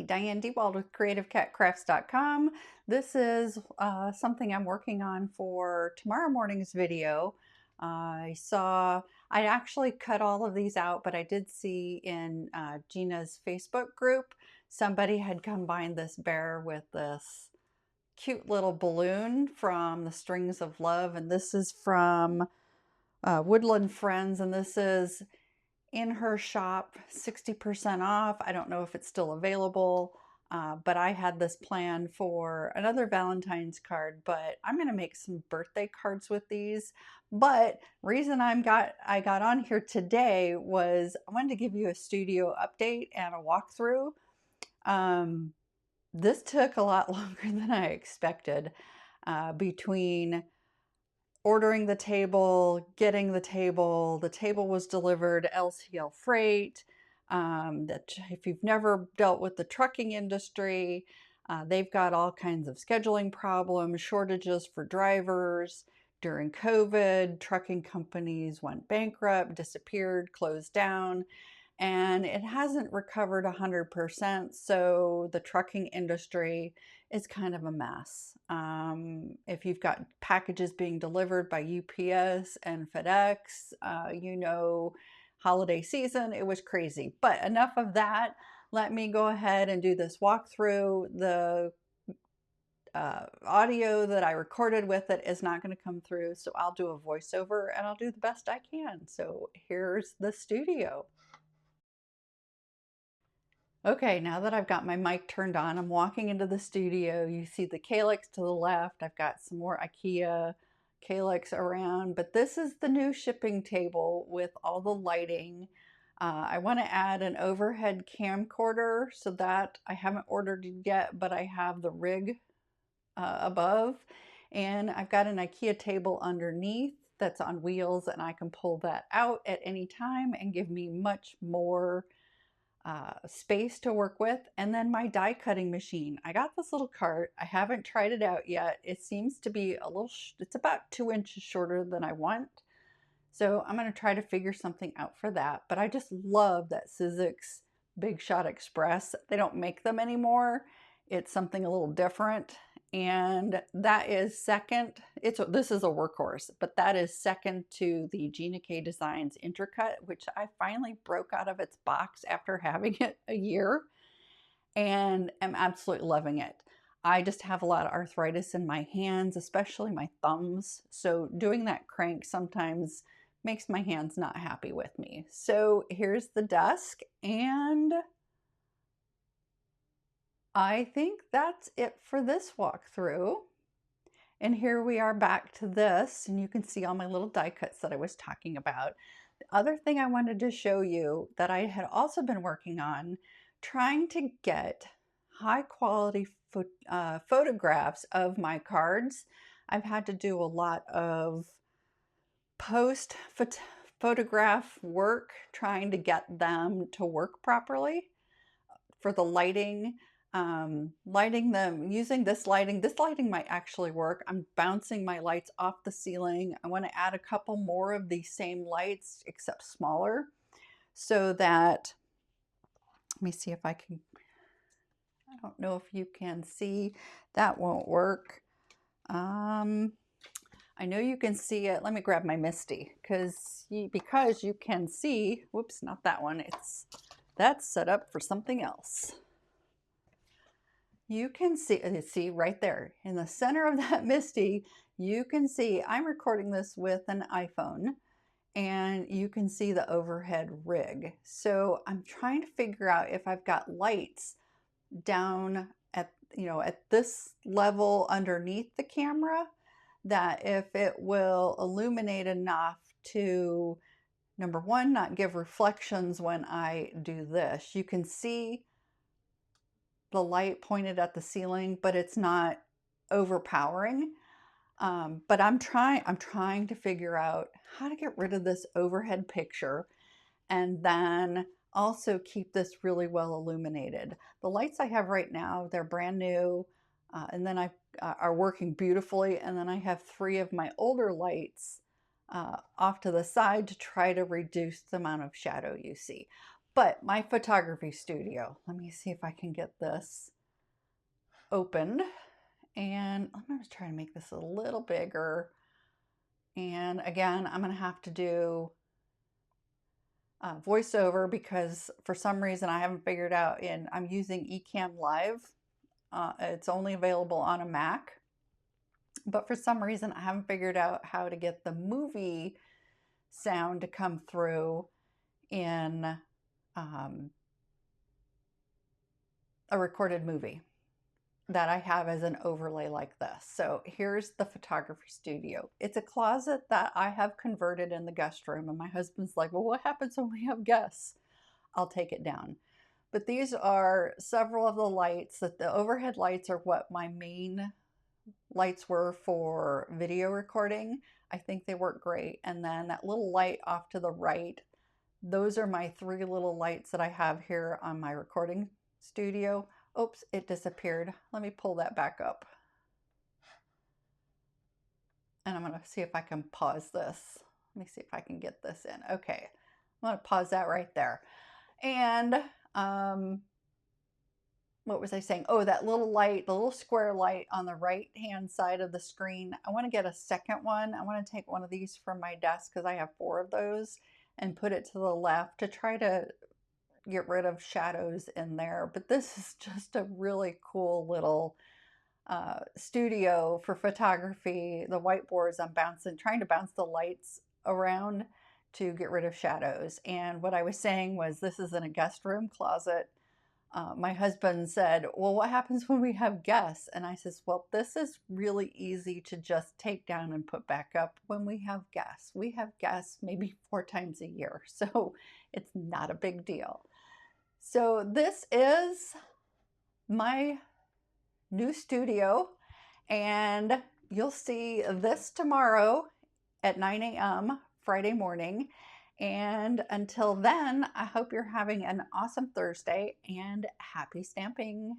Diane DeWald with CreativeCatCrafts.com. This is something I'm working on for tomorrow morning's video. I actually cut all of these out, but I did see in Gina's Facebook group, somebody had combined this bear with this cute little balloon from the Strings of Love. And this is from Woodland Friends, and this is in her shop, 60% off. I don't know if it's still available, but I had this planned for another Valentine's card, but I'm going to make some birthday cards with these. But reason I got on here today was I wanted to give you a studio update and a walkthrough. This took a lot longer than I expected, between ordering the table, getting the table was delivered LCL freight. That if you've never dealt with the trucking industry, they've got all kinds of scheduling problems, shortages for drivers. During COVID, trucking companies went bankrupt, disappeared, closed down, and it hasn't recovered 100%. So the trucking industry is kind of a mess. If you've got packages being delivered by UPS and FedEx, holiday season, it was crazy. But enough of that. Let me go ahead and do this walkthrough. The audio that I recorded with it is not going to come through, so I'll do a voiceover and I'll do the best I can. So here's the studio. Okay, now that I've got my mic turned on, I'm walking into the studio. You see the calyx to the left. I've got some more IKEA calyx around, but this is the new shipping table with all the lighting. I want to add an overhead camcorder, so that I haven't ordered it yet, but I have the rig above, and I've got an IKEA table underneath that's on wheels, and I can pull that out at any time and give me much more space to work with. And then my die cutting machine. I got this little cart. I haven't tried it out yet. It seems to be a little, it's about 2 inches shorter than I want. So I'm going to try to figure something out for that. But I just love that Sizzix Big Shot Express. They don't make them anymore. It's something a little different. And that is second. This is a workhorse, but that is second to the Gina K Designs Intercut, which I finally broke out of its box after having it a year and am absolutely loving it. I just have a lot of arthritis in my hands, especially my thumbs. So doing that crank sometimes makes my hands not happy with me. So here's the desk, and I think that's it for this walkthrough. And here we are back to this, and you can see all my little die cuts that I was talking about. The other thing I wanted to show you that I had also been working on, trying to get high quality photographs of my cards. I've had to do a lot of post photograph work trying to get them to work properly for the lighting. Lighting them using this lighting. This lighting might actually work. I'm bouncing my lights off the ceiling. I want to add a couple more of these same lights, except smaller, so that, let me see if I can, I don't know if you can see, that won't work. I know you can see it. Let me grab my Misty, because you can see, whoops, not that one. That's set up for something else. You can see right there in the center of that Misty, you can see I'm recording this with an iPhone, and you can see the overhead rig. So I'm trying to figure out if I've got lights down at this level underneath the camera, that if it will illuminate enough to, number one, not give reflections when I do this. You can see the light pointed at the ceiling, but it's not overpowering. But I'm trying to figure out how to get rid of this overhead picture and then also keep this really well illuminated. The lights I have right now, they're brand new, and then I are working beautifully. And then I have 3 of my older lights off to the side to try to reduce the amount of shadow you see. But my photography studio, let me see if I can get this opened. And I'm going to try to make this a little bigger. And again, I'm going to have to do voiceover because for some reason I haven't figured out, and I'm using Ecamm Live. It's only available on a Mac. But for some reason I haven't figured out how to get the movie sound to come through in a recorded movie that I have as an overlay like this. So here's the photography studio. It's a closet that I have converted in the guest room, and my husband's like, well, what happens when we have guests? I'll take it down. But these are several of the lights. That the overhead lights are what my main lights were for video recording. I think they work great. And then that little light off to the right, those are my 3 little lights that I have here on my recording studio. Oops, it disappeared. Let me pull that back up. And I'm going to see if I can pause this. Let me see if I can get this in. Okay, I'm going to pause that right there. And what was I saying? Oh, that little light, the little square light on the right-hand side of the screen. I want to get a second one. I want to take one of these from my desk because I have 4 of those and put it to the left to try to get rid of shadows in there. But this is just a really cool little studio for photography. The whiteboards, I'm trying to bounce the lights around to get rid of shadows. And what I was saying was this is in a guest room closet. My husband said, well, what happens when we have guests? And I says, well, this is really easy to just take down and put back up when we have guests. We have guests maybe 4 times a year, so it's not a big deal. So this is my new studio, and you'll see this tomorrow at 9 a.m. Friday morning. And until then, I hope you're having an awesome Thursday and happy stamping.